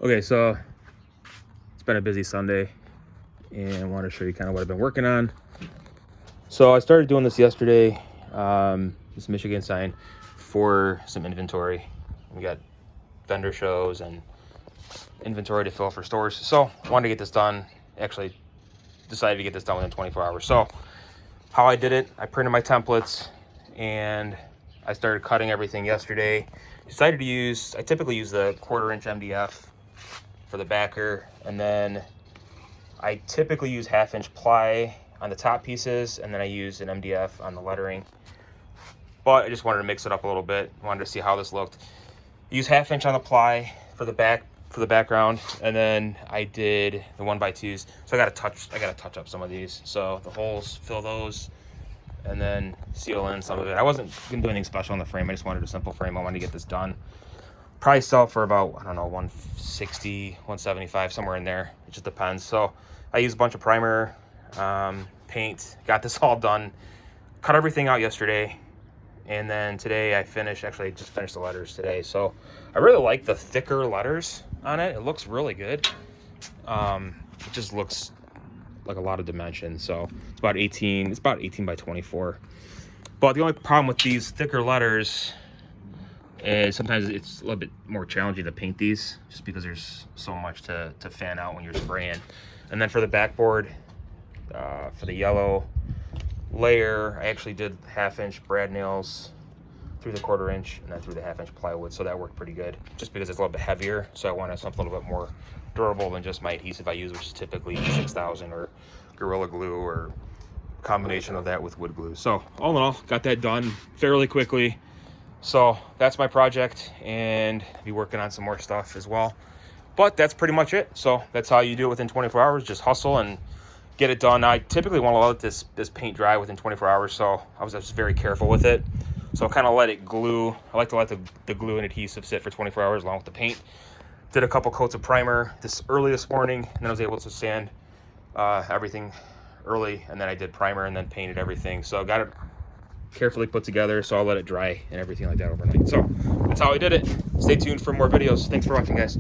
Okay, so it's been a busy Sunday and I want to show you kind of what I've been working on. So I started doing this yesterday, this Michigan sign for some inventory. We got vendor shows and inventory to fill for stores. So I wanted to get this done. Actually decided to get this done within 24 hours. So how I did it, I printed my templates and I started cutting everything yesterday. Decided to use, I typically use the 1/4 inch MDF for the backer, and then I typically use 1/2 inch ply on the top pieces, and then I use an MDF on the lettering. But I just wanted to mix it up a little bit. Wanted to see how this looked. Use 1/2 inch on the ply for the background, and then I did the 1x2s. So I gotta touch up some of these. So the holes, fill those, and then seal in some of it. I wasn't gonna do anything special on the frame. I just wanted a simple frame. I wanted to get this done. Probably sell for about, I don't know, 160, 175, somewhere in there. It just depends. So I used a bunch of primer, paint, got this all done, cut everything out yesterday. And then today I just finished the letters today. So I really like the thicker letters on it. It looks really good. It just looks like a lot of dimension. So it's about 18 by 24. But the only problem with these thicker letters is sometimes it's a little bit more challenging to paint these, just because there's so much to fan out when you're spraying. And then for the backboard, for the yellow layer, I actually did 1/2 inch brad nails through the 1/4 inch and then through the 1/2 inch plywood. So that worked pretty good, just because it's a little bit heavier. So I wanted something a little bit more durable than just my adhesive I use, which is typically 6000 or Gorilla Glue, or a combination of that with wood glue. So all in all, got that done fairly quickly. So that's my project, and I'll be working on some more stuff as well. But that's pretty much it. So that's how you do it within 24 hours. Just hustle and get it done. I typically want to let this paint dry within 24 hours, so I was just very careful with it. So I kind of let it glue. I like to let the glue and adhesive sit for 24 hours along with the paint. Did a couple coats of primer early this morning, and then I was able to sand everything early, and then I did primer and then painted everything. So I got it carefully put together, so I'll let it dry and everything like that overnight. So that's how I did it. Stay tuned for more videos. Thanks for watching, guys.